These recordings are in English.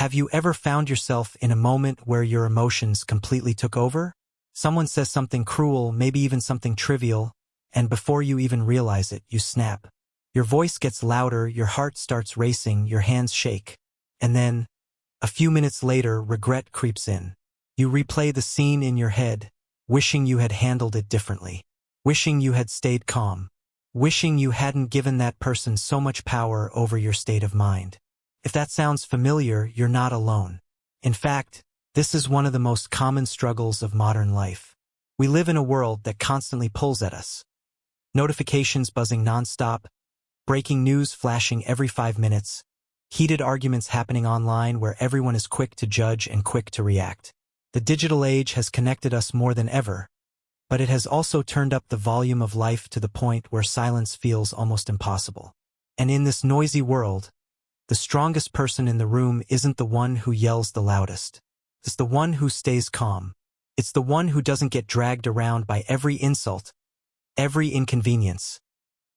Have you ever found yourself in a moment where your emotions completely took over? Someone says something cruel, maybe even something trivial, and before you even realize it, you snap. Your voice gets louder, your heart starts racing, your hands shake. And then, a few minutes later, regret creeps in. You replay the scene in your head, wishing you had handled it differently. Wishing you had stayed calm. Wishing you hadn't given that person so much power over your state of mind. If that sounds familiar, you're not alone. In fact, this is one of the most common struggles of modern life. We live in a world that constantly pulls at us. Notifications buzzing nonstop, breaking news flashing every 5 minutes, heated arguments happening online where everyone is quick to judge and quick to react. The digital age has connected us more than ever, but it has also turned up the volume of life to the point where silence feels almost impossible. And in this noisy world, the strongest person in the room isn't the one who yells the loudest. It's the one who stays calm. It's the one who doesn't get dragged around by every insult, every inconvenience,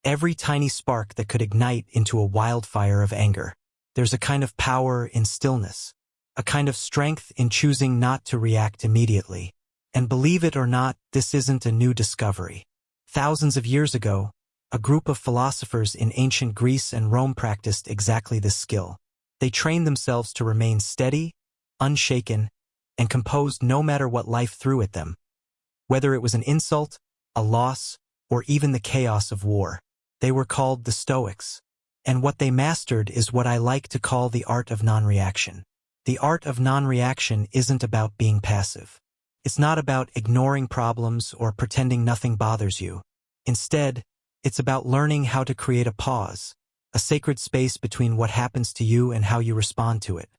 every tiny spark that could ignite into a wildfire of anger. There's a kind of power in stillness, a kind of strength in choosing not to react immediately. And believe it or not, this isn't a new discovery. Thousands of years ago, a group of philosophers in ancient Greece and Rome practiced exactly this skill. They trained themselves to remain steady, unshaken, and composed no matter what life threw at them. Whether it was an insult, a loss, or even the chaos of war. They were called the Stoics. And what they mastered is what I like to call the art of non-reaction. The art of non-reaction isn't about being passive. It's not about ignoring problems or pretending nothing bothers you. Instead, it's about learning how to create a pause, a sacred space between what happens to you and how you respond to it.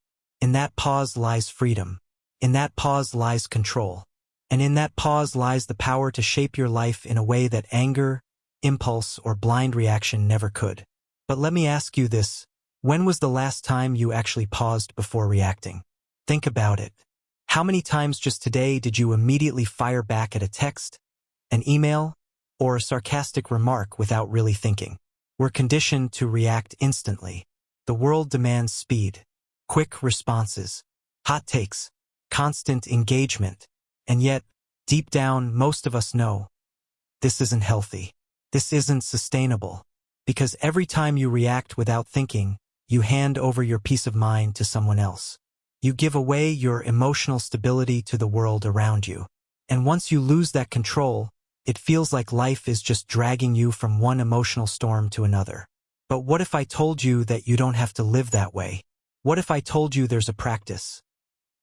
In that pause lies freedom. In that pause lies control. And in that pause lies the power to shape your life in a way that anger, impulse, or blind reaction never could. But let me ask you this, when was the last time you actually paused before reacting? Think about it. How many times just today did you immediately fire back at a text, an email, or a sarcastic remark without really thinking? We're conditioned to react instantly. The world demands speed, quick responses, hot takes, constant engagement. And yet, deep down, most of us know this isn't healthy. This isn't sustainable. Because every time you react without thinking, you hand over your peace of mind to someone else. You give away your emotional stability to the world around you. And once you lose that control, it feels like life is just dragging you from one emotional storm to another. But what if I told you that you don't have to live that way? What if I told you there's a practice,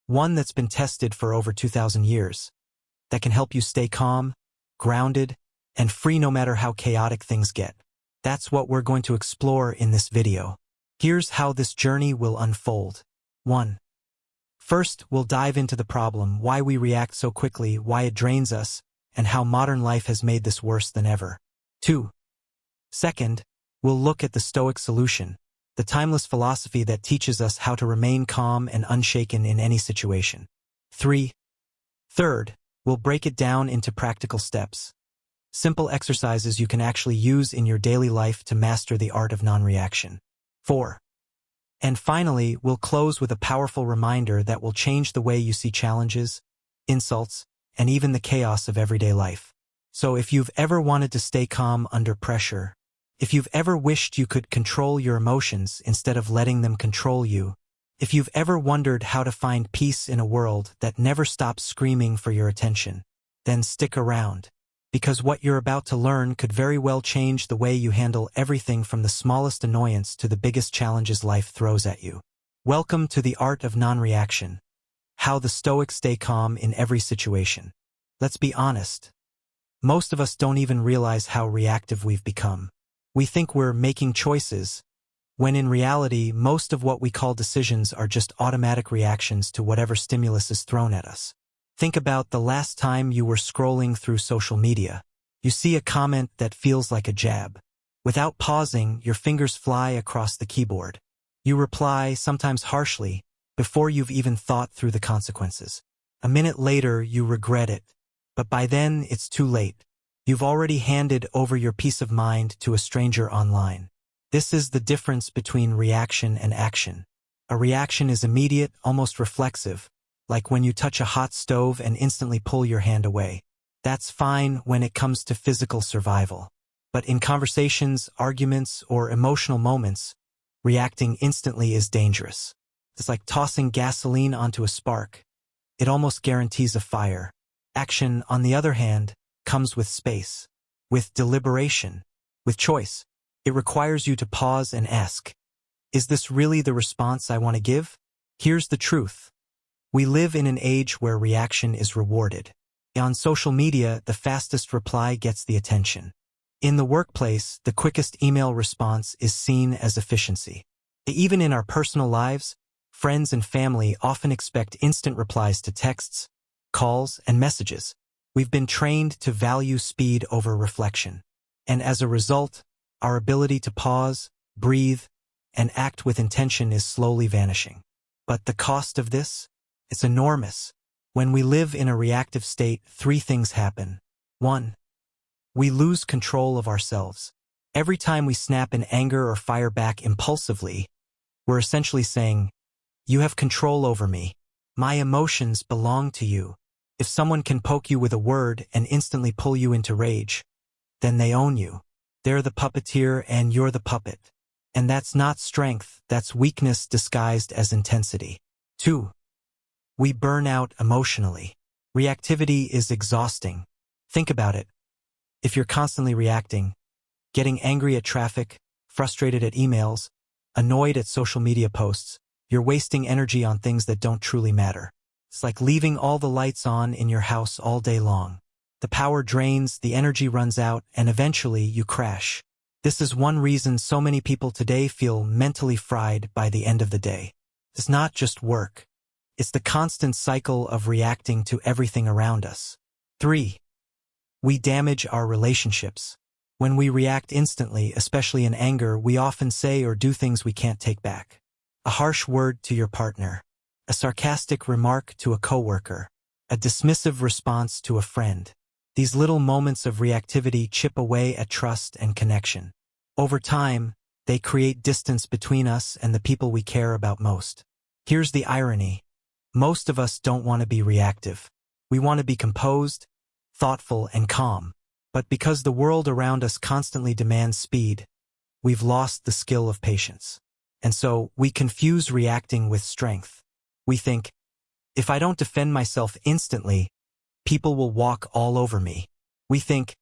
one that's been tested for over 2,000 years, that can help you stay calm, grounded, and free no matter how chaotic things get? That's what we're going to explore in this video. Here's how this journey will unfold. 1. First, we'll dive into the problem, why we react so quickly, why it drains us, and how modern life has made this worse than ever. 2. Second, we'll look at the Stoic solution, the timeless philosophy that teaches us how to remain calm and unshaken in any situation. 3. Third, we'll break it down into practical steps, simple exercises you can actually use in your daily life to master the art of non-reaction. 4. And finally, we'll close with a powerful reminder that will change the way you see challenges, insults, and even the chaos of everyday life. So if you've ever wanted to stay calm under pressure, if you've ever wished you could control your emotions instead of letting them control you, if you've ever wondered how to find peace in a world that never stops screaming for your attention, then stick around. Because what you're about to learn could very well change the way you handle everything from the smallest annoyance to the biggest challenges life throws at you. Welcome to the art of non-reaction. How the Stoics stay calm in every situation. Let's be honest. Most of us don't even realize how reactive we've become. We think we're making choices, when in reality, most of what we call decisions are just automatic reactions to whatever stimulus is thrown at us. Think about the last time you were scrolling through social media. You see a comment that feels like a jab. Without pausing, your fingers fly across the keyboard. You reply, sometimes harshly, before you've even thought through the consequences. A minute later, you regret it. But by then, it's too late. You've already handed over your peace of mind to a stranger online. This is the difference between reaction and action. A A reaction is immediate, almost reflexive, like when you touch a hot stove and instantly pull your hand away. That's fine when it comes to physical survival. But in conversations, arguments, or emotional moments, reacting instantly is dangerous. It's like tossing gasoline onto a spark. It almost guarantees a fire. Action, on the other hand, comes with space, with deliberation, with choice. It requires you to pause and ask, is this really the response I want to give? Here's the truth. We live in an age where reaction is rewarded. On social media, the fastest reply gets the attention. In the workplace, the quickest email response is seen as efficiency. Even in our personal lives, friends and family often expect instant replies to texts, calls, and messages. We've been trained to value speed over reflection. And as a result, our ability to pause, breathe, and act with intention is slowly vanishing. But the cost of this? It's enormous. When we live in a reactive state, three things happen. 1. We lose control of ourselves. Every time we snap in anger or fire back impulsively, we're essentially saying, you have control over me. My emotions belong to you. If someone can poke you with a word and instantly pull you into rage, then they own you. They're the puppeteer and you're the puppet. And that's not strength, that's weakness disguised as intensity. 2. We burn out emotionally. Reactivity is exhausting. Think about it. If you're constantly reacting, getting angry at traffic, frustrated at emails, annoyed at social media posts, you're wasting energy on things that don't truly matter. It's like leaving all the lights on in your house all day long. The power drains, the energy runs out, and eventually you crash. This is one reason so many people today feel mentally fried by the end of the day. It's not just work. It's the constant cycle of reacting to everything around us. 3. We damage our relationships. When we react instantly, especially in anger, we often say or do things we can't take back. A harsh word to your partner, a sarcastic remark to a coworker, a dismissive response to a friend. These little moments of reactivity chip away at trust and connection. Over time, they create distance between us and the people we care about most. Here's the irony. Most of us don't want to be reactive. We want to be composed, thoughtful, and calm. But because the world around us constantly demands speed, we've lost the skill of patience. And so, we confuse reacting with strength. We think, if I don't defend myself instantly, people will walk all over me. We think,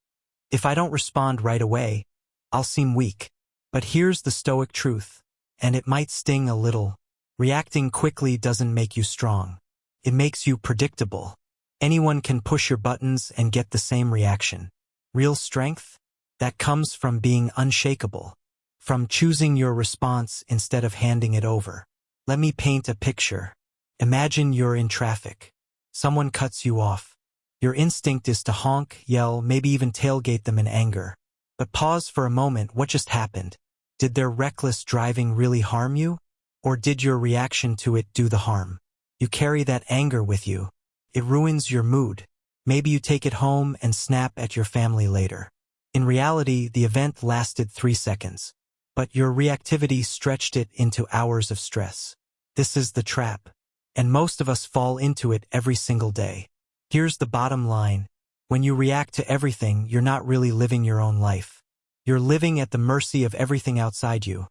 if I don't respond right away, I'll seem weak. But here's the Stoic truth, and it might sting a little. Reacting quickly doesn't make you strong. It makes you predictable. Anyone can push your buttons and get the same reaction. Real strength? That comes from being unshakable, from choosing your response instead of handing it over. Let me paint a picture. Imagine you're in traffic. Someone cuts you off. Your instinct is to honk, yell, maybe even tailgate them in anger. But pause for a moment. What just happened? Did their reckless driving really harm you? Or did your reaction to it do the harm? You carry that anger with you. It ruins your mood. Maybe you take it home and snap at your family later. In reality, the event lasted 3 seconds. But your reactivity stretched it into hours of stress. This is the trap. And most of us fall into it every single day. Here's the bottom line. When you react to everything, you're not really living your own life. You're living at the mercy of everything outside you.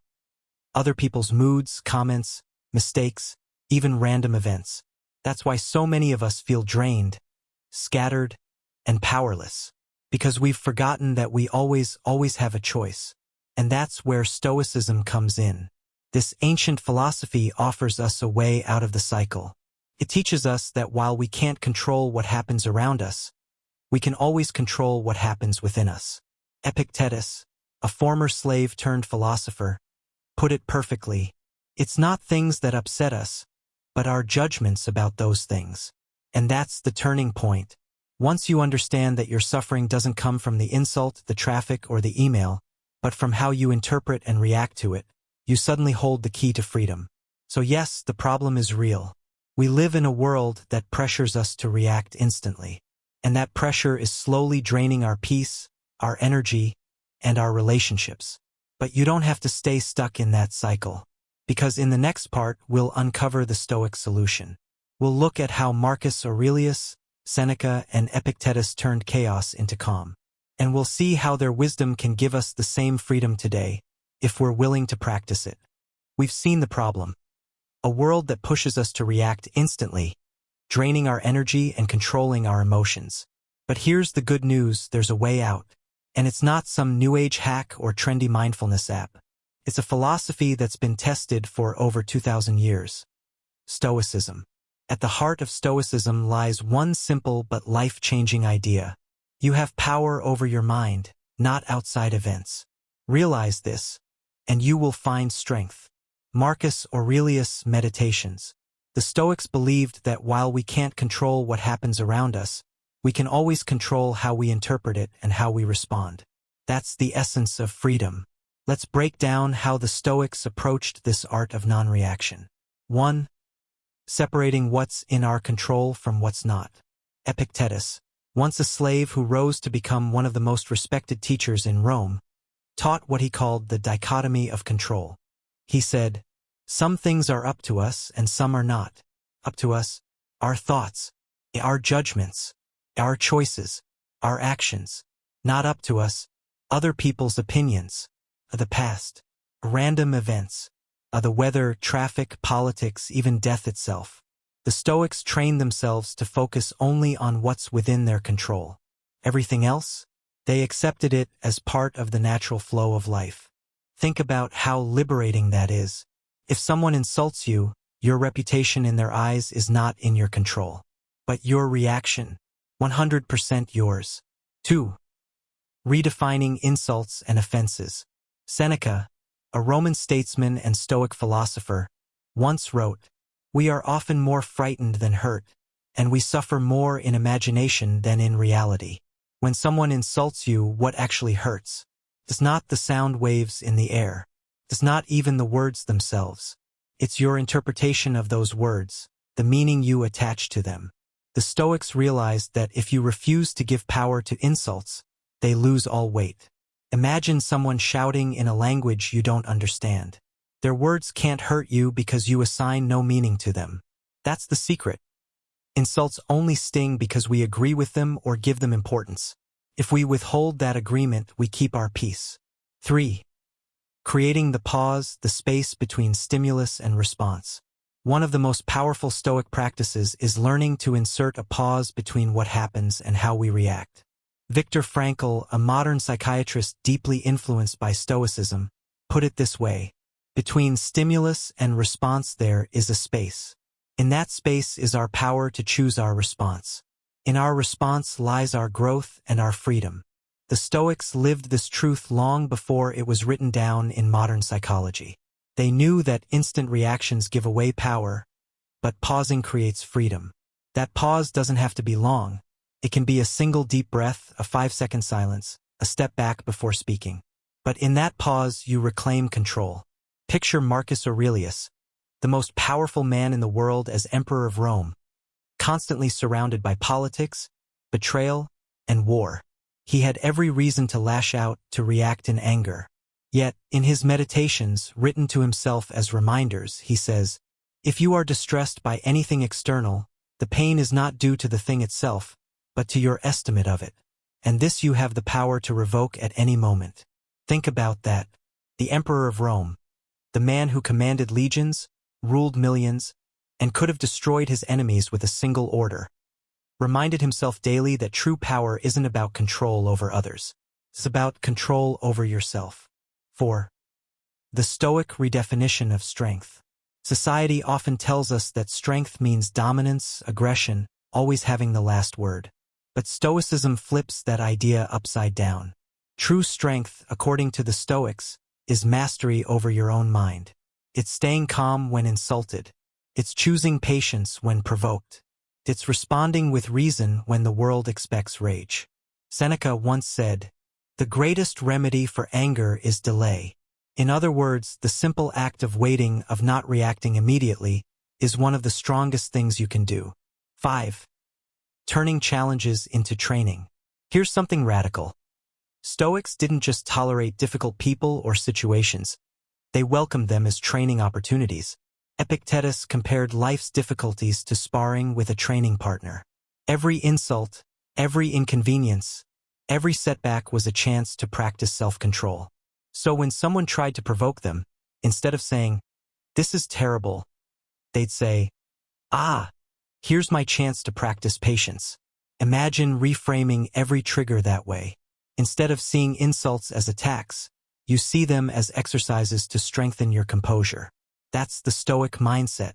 Other people's moods, comments, mistakes, even random events. That's why so many of us feel drained, scattered, and powerless. Because we've forgotten that we always have a choice. And that's where Stoicism comes in. This ancient philosophy offers us a way out of the cycle. It teaches us that while we can't control what happens around us, we can always control what happens within us. Epictetus, a former slave turned philosopher, put it perfectly. It's not things that upset us, but our judgments about those things. And that's the turning point. Once you understand that your suffering doesn't come from the insult, the traffic, or the email, but from how you interpret and react to it, you suddenly hold the key to freedom. So yes, the problem is real. We live in a world that pressures us to react instantly. And that pressure is slowly draining our peace, our energy, and our relationships. But you don't have to stay stuck in that cycle. because in the next part we'll uncover the Stoic solution. We'll look at how Marcus Aurelius, Seneca, and Epictetus turned chaos into calm. And we'll see how their wisdom can give us the same freedom today, if we're willing to practice it. We've seen the problem. A world that pushes us to react instantly, draining our energy and controlling our emotions. But here's the good news, there's a way out. And it's not some new age hack or trendy mindfulness app. It's a philosophy that's been tested for over 2,000 years. Stoicism. At the heart of Stoicism lies one simple but life-changing idea. You have power over your mind, not outside events. Realize this, and you will find strength. Marcus Aurelius' Meditations. The Stoics believed that while we can't control what happens around us, we can always control how we interpret it and how we respond. That's the essence of freedom. Let's break down how the Stoics approached this art of non-reaction. 1. Separating what's in our control from what's not. Epictetus, once a slave who rose to become one of the most respected teachers in Rome, taught what he called the dichotomy of control. He said, "Some things are up to us and some are not. Up to us, our thoughts, our judgments, our choices, our actions. Not up to us, other people's opinions, the past, random events, the weather, traffic, politics, even death itself." The Stoics trained themselves to focus only on what's within their control. Everything else? They accepted it as part of the natural flow of life. Think about how liberating that is. If someone insults you, your reputation in their eyes is not in your control. But your reaction, 100% yours. 2. Redefining insults and offenses. Seneca, a Roman statesman and Stoic philosopher, once wrote, "We are often more frightened than hurt, and we suffer more in imagination than in reality." When someone insults you, what actually hurts? It's not the sound waves in the air. It's not even the words themselves. It's your interpretation of those words, the meaning you attach to them. The Stoics realized that if you refuse to give power to insults, they lose all weight. Imagine someone shouting in a language you don't understand. Their words can't hurt you because you assign no meaning to them. That's the secret. Insults only sting because we agree with them or give them importance. If we withhold that agreement, we keep our peace. 3. Creating the pause, the space between stimulus and response. One of the most powerful Stoic practices is learning to insert a pause between what happens and how we react. Viktor Frankl, a modern psychiatrist deeply influenced by Stoicism, put it this way: between stimulus and response there is a space. In that space is our power to choose our response. In our response lies our growth and our freedom. The Stoics lived this truth long before it was written down in modern psychology. They knew that instant reactions give away power, but pausing creates freedom. That pause doesn't have to be long. It can be a single deep breath, a 5-second silence, a step back before speaking. But in that pause, you reclaim control. Picture Marcus Aurelius, the most powerful man in the world as Emperor of Rome, constantly surrounded by politics, betrayal, and war. He had every reason to lash out, to react in anger. Yet, in his meditations, written to himself as reminders, he says, "If you are distressed by anything external, the pain is not due to the thing itself, but to your estimate of it. And this you have the power to revoke at any moment." Think about that. The Emperor of Rome, the man who commanded legions, ruled millions, and could have destroyed his enemies with a single order, reminded himself daily that true power isn't about control over others. It's about control over yourself. 4. The Stoic redefinition of strength. Society often tells us that strength means dominance, aggression, always having the last word. But Stoicism flips that idea upside down. True strength, according to the Stoics, is mastery over your own mind. It's staying calm when insulted. It's choosing patience when provoked. It's responding with reason when the world expects rage. Seneca once said, "The greatest remedy for anger is delay." In other words, the simple act of waiting, of not reacting immediately, is one of the strongest things you can do. 5. Turning challenges into training. Here's something radical. Stoics didn't just tolerate difficult people or situations. They welcomed them as training opportunities. Epictetus compared life's difficulties to sparring with a training partner. Every insult, every inconvenience, every setback was a chance to practice self-control. So when someone tried to provoke them, instead of saying, "This is terrible," they'd say, "Ah, here's my chance to practice patience." Imagine reframing every trigger that way. Instead of seeing insults as attacks, you see them as exercises to strengthen your composure. That's the Stoic mindset.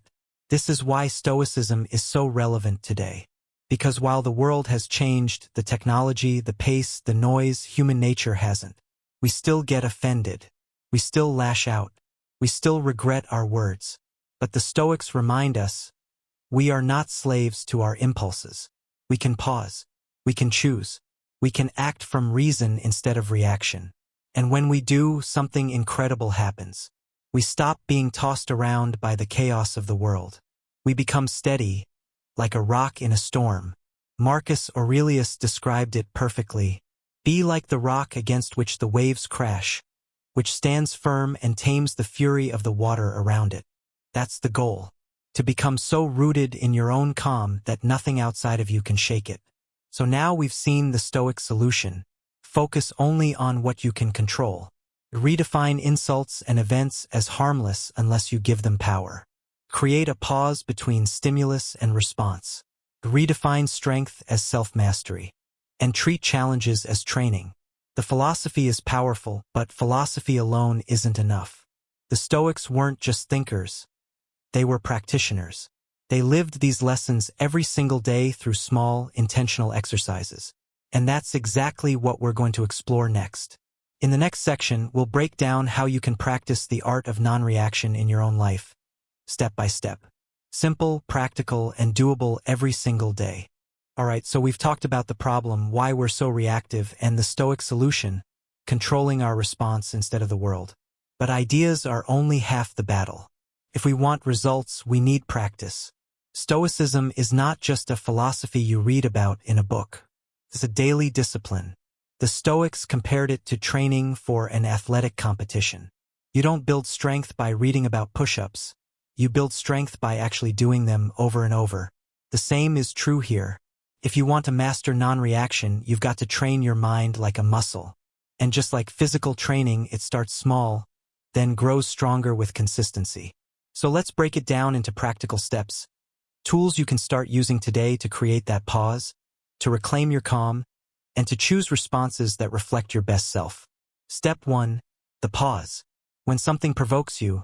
This is why Stoicism is so relevant today. Because while the world has changed, the technology, the pace, the noise, human nature hasn't. We still get offended. We still lash out. We still regret our words. But the Stoics remind us, we are not slaves to our impulses. We can pause. We can choose. We can act from reason instead of reaction. And when we do, something incredible happens. We stop being tossed around by the chaos of the world. We become steady, like a rock in a storm. Marcus Aurelius described it perfectly. Be like the rock against which the waves crash, which stands firm and tames the fury of the water around it. That's the goal. To become so rooted in your own calm that nothing outside of you can shake it. So now we've seen the Stoic solution. Focus only on what you can control. Redefine insults and events as harmless unless you give them power. Create a pause between stimulus and response. Redefine strength as self-mastery. And treat challenges as training. The philosophy is powerful, but philosophy alone isn't enough. The Stoics weren't just thinkers. They were practitioners. They lived these lessons every single day through small, intentional exercises. And that's exactly what we're going to explore next. In the next section, we'll break down how you can practice the art of non-reaction in your own life, step by step. Simple, practical, and doable every single day. Alright, so we've talked about the problem, why we're so reactive, and the Stoic solution, controlling our response instead of the world. But ideas are only half the battle. If we want results, we need practice. Stoicism is not just a philosophy you read about in a book. It's a daily discipline. The Stoics compared it to training for an athletic competition. You don't build strength by reading about push-ups. You build strength by actually doing them over and over. The same is true here. If you want to master non-reaction, you've got to train your mind like a muscle. And just like physical training, it starts small, then grows stronger with consistency. So let's break it down into practical steps. Tools you can start using today to create that pause, to reclaim your calm, and to choose responses that reflect your best self. Step 1. The pause. When something provokes you,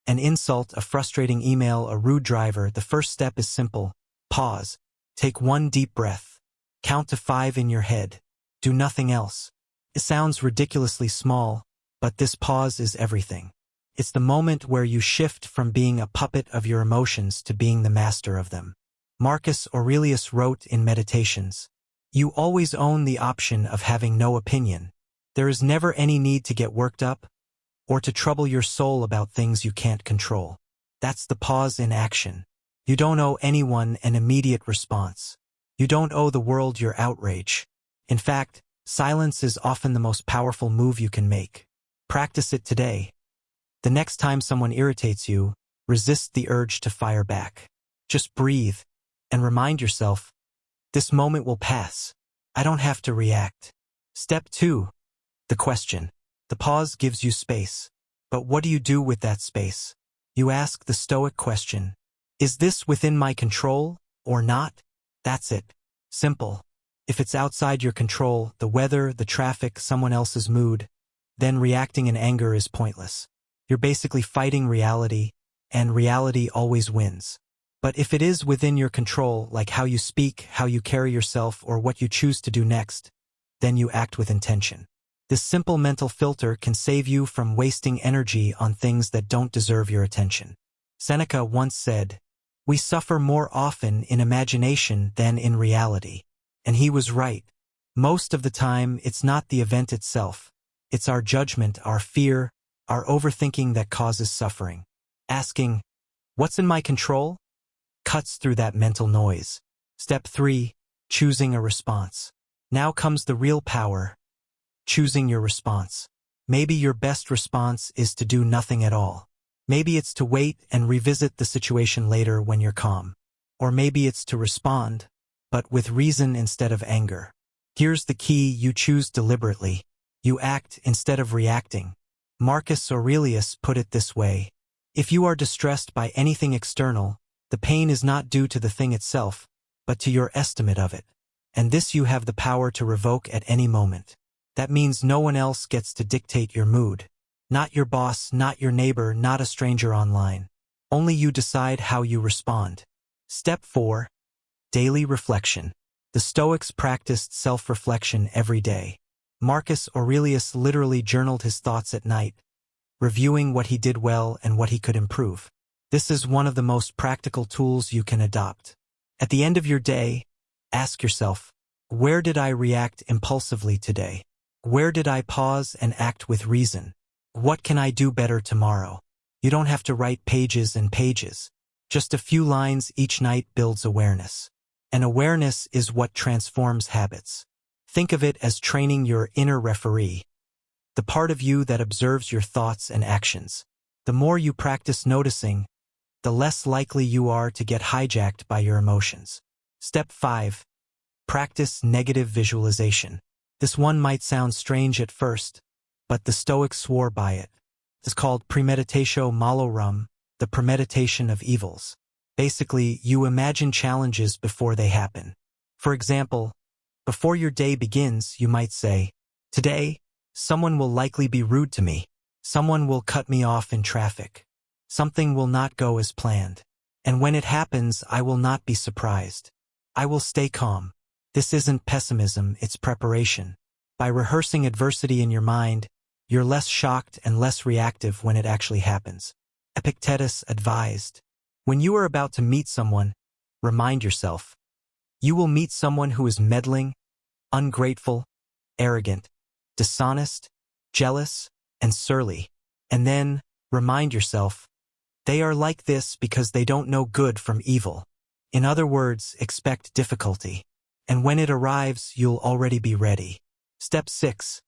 an insult, a frustrating email, a rude driver, the first step is simple. Pause. Take one deep breath. Count to 5 in your head. Do nothing else. It sounds ridiculously small, but this pause is everything. It's the moment where you shift from being a puppet of your emotions to being the master of them. Marcus Aurelius wrote in Meditations, "You always own the option of having no opinion. There is never any need to get worked up or to trouble your soul about things you can't control." That's the pause in action. You don't owe anyone an immediate response. You don't owe the world your outrage. In fact, silence is often the most powerful move you can make. Practice it today. The next time someone irritates you, resist the urge to fire back. Just breathe and remind yourself, this moment will pass. I don't have to react. Step 2. The question. The pause gives you space. But what do you do with that space? You ask the Stoic question, is this within my control or not? That's it. Simple. If it's outside your control, the weather, the traffic, someone else's mood, then reacting in anger is pointless. You're basically fighting reality, and reality always wins. But if it is within your control, like how you speak, how you carry yourself, or what you choose to do next, then you act with intention. This simple mental filter can save you from wasting energy on things that don't deserve your attention. Seneca once said, "We suffer more often in imagination than in reality." And he was right. Most of the time, it's not the event itself. It's our judgment, our fear, our overthinking that causes suffering. Asking, what's in my control? Cuts through that mental noise. Step 3. Choosing a response. Now comes the real power. Choosing your response. Maybe your best response is to do nothing at all. Maybe it's to wait and revisit the situation later when you're calm. Or maybe it's to respond, but with reason instead of anger. Here's the key: you choose deliberately. You act instead of reacting. Marcus Aurelius put it this way: if you are distressed by anything external, the pain is not due to the thing itself, but to your estimate of it. And this you have the power to revoke at any moment. That means no one else gets to dictate your mood. Not your boss, not your neighbor, not a stranger online. Only you decide how you respond. Step 4. Daily reflection. The Stoics practiced self-reflection every day. Marcus Aurelius literally journaled his thoughts at night, reviewing what he did well and what he could improve. This is one of the most practical tools you can adopt. At the end of your day, ask yourself, where did I react impulsively today? Where did I pause and act with reason? What can I do better tomorrow? You don't have to write pages and pages. Just a few lines each night builds awareness. And awareness is what transforms habits. Think of it as training your inner referee, the part of you that observes your thoughts and actions. The more you practice noticing, the less likely you are to get hijacked by your emotions. Step 5. Practice negative visualization. This one might sound strange at first, but the Stoics swore by it. It's called premeditatio malorum, the premeditation of evils. Basically, you imagine challenges before they happen. For example, before your day begins, you might say, today, someone will likely be rude to me. Someone will cut me off in traffic. Something will not go as planned. And when it happens, I will not be surprised. I will stay calm. This isn't pessimism, it's preparation. By rehearsing adversity in your mind, you're less shocked and less reactive when it actually happens. Epictetus advised, when you are about to meet someone, remind yourself, you will meet someone who is meddling, ungrateful, arrogant, dishonest, jealous, and surly. And then, remind yourself, they are like this because they don't know good from evil. In other words, expect difficulty. And when it arrives, you'll already be ready. Step 6.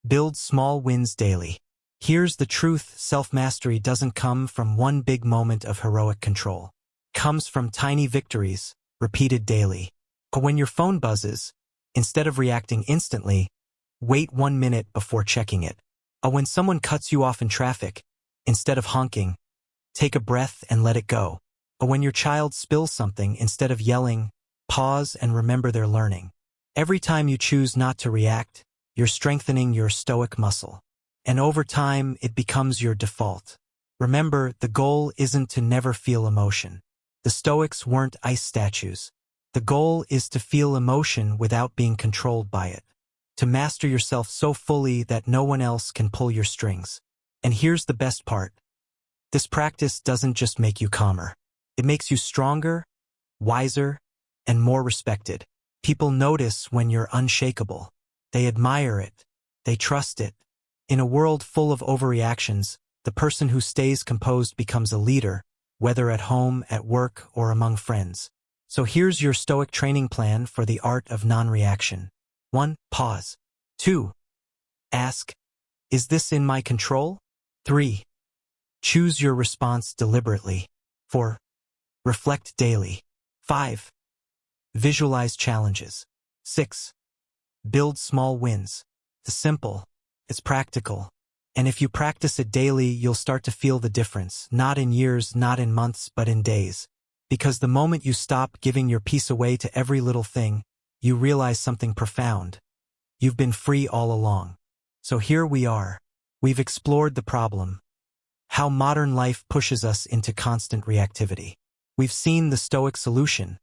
Build small wins daily. Here's the truth: self-mastery doesn't come from one big moment of heroic control. It comes from tiny victories, repeated daily. But when your phone buzzes, instead of reacting instantly, wait 1 minute before checking it. Or when someone cuts you off in traffic, instead of honking, take a breath and let it go. Or when your child spills something, instead of yelling, pause and remember they're learning. Every time you choose not to react, you're strengthening your stoic muscle. And over time, it becomes your default. Remember, the goal isn't to never feel emotion. The Stoics weren't ice statues. The goal is to feel emotion without being controlled by it. To master yourself so fully that no one else can pull your strings. And here's the best part. This practice doesn't just make you calmer. It makes you stronger, wiser, and more respected. People notice when you're unshakable. They admire it. They trust it. In a world full of overreactions, the person who stays composed becomes a leader, whether at home, at work, or among friends. So here's your Stoic training plan for the art of non-reaction. 1. Pause. 2. Ask, is this in my control? 3. Choose your response deliberately. 4. Reflect daily. 5. Visualize challenges. 6. Build small wins. It's simple. It's practical. And if you practice it daily, you'll start to feel the difference, not in years, not in months, but in days. Because the moment you stop giving your peace away to every little thing, you realize something profound. You've been free all along. So here we are. We've explored the problem. How modern life pushes us into constant reactivity. We've seen the Stoic solution,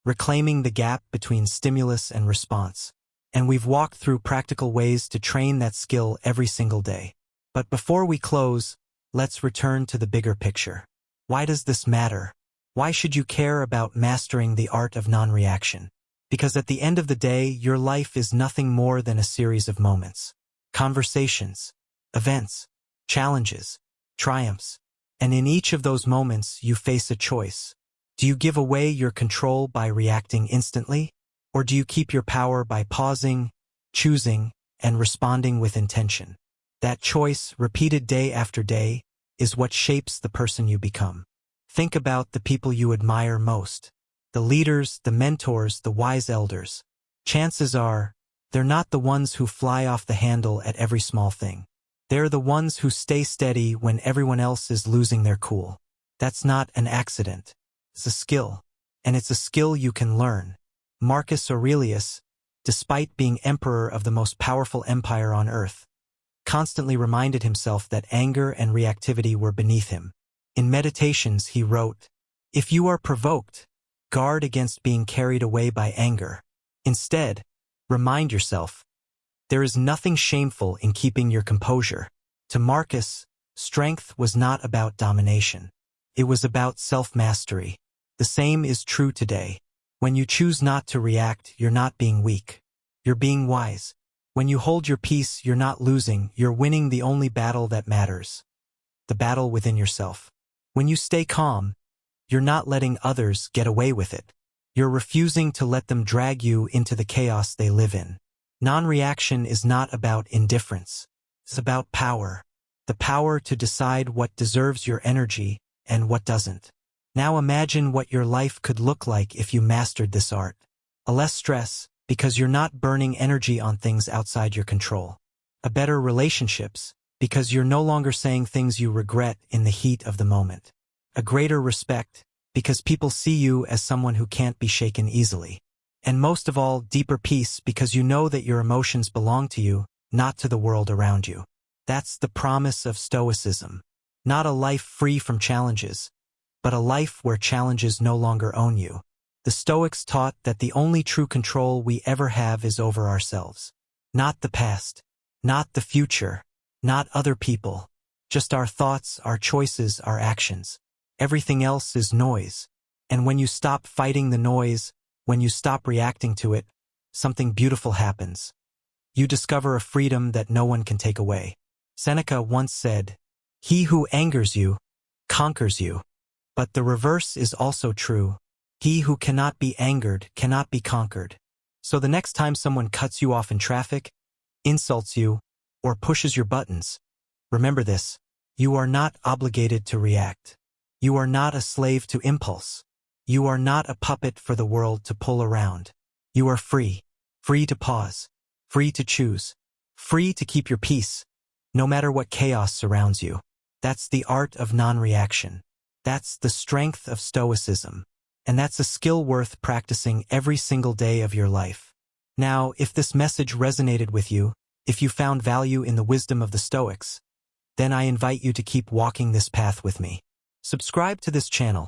reclaiming the gap between stimulus and response. And we've walked through practical ways to train that skill every single day. But before we close, let's return to the bigger picture. Why does this matter? Why should you care about mastering the art of non-reaction? Because at the end of the day, your life is nothing more than a series of moments. Conversations, events, challenges, triumphs. And in each of those moments, you face a choice. Do you give away your control by reacting instantly? Or do you keep your power by pausing, choosing, and responding with intention? That choice, repeated day after day, is what shapes the person you become. Think about the people you admire most. The leaders, the mentors, the wise elders. Chances are, they're not the ones who fly off the handle at every small thing. They're the ones who stay steady when everyone else is losing their cool. That's not an accident. It's a skill. And it's a skill you can learn. Marcus Aurelius, despite being emperor of the most powerful empire on earth, constantly reminded himself that anger and reactivity were beneath him. In Meditations, he wrote, "If you are provoked, guard against being carried away by anger. Instead, remind yourself, there is nothing shameful in keeping your composure." To Marcus, strength was not about domination. It was about self-mastery. The same is true today. When you choose not to react, you're not being weak. You're being wise. When you hold your peace, you're not losing, you're winning the only battle that matters. The battle within yourself. When you stay calm, you're not letting others get away with it. You're refusing to let them drag you into the chaos they live in. Non-reaction is not about indifference. It's about power. The power to decide what deserves your energy and what doesn't. Now imagine what your life could look like if you mastered this art. A less stress, because you're not burning energy on things outside your control. A better relationships, because you're no longer saying things you regret in the heat of the moment. A greater respect, because people see you as someone who can't be shaken easily. And most of all, deeper peace, because you know that your emotions belong to you, not to the world around you. That's the promise of Stoicism. Not a life free from challenges, but a life where challenges no longer own you. The Stoics taught that the only true control we ever have is over ourselves. Not the past, not the future, not other people. Just our thoughts, our choices, our actions. Everything else is noise. And when you stop fighting the noise, when you stop reacting to it, something beautiful happens. You discover a freedom that no one can take away. Seneca once said, "He who angers you, conquers you." But the reverse is also true. He who cannot be angered cannot be conquered. So the next time someone cuts you off in traffic, insults you, or pushes your buttons, remember this: you are not obligated to react. You are not a slave to impulse. You are not a puppet for the world to pull around. You are free. Free to pause. Free to choose. Free to keep your peace, no matter what chaos surrounds you. That's the art of non-reaction. That's the strength of Stoicism. And that's a skill worth practicing every single day of your life. Now, if this message resonated with you, if you found value in the wisdom of the Stoics, then I invite you to keep walking this path with me. Subscribe to this channel,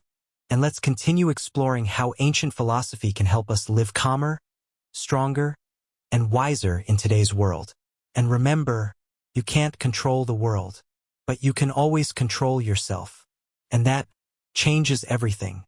and let's continue exploring how ancient philosophy can help us live calmer, stronger, and wiser in today's world. And remember, you can't control the world, but you can always control yourself. And that changes everything.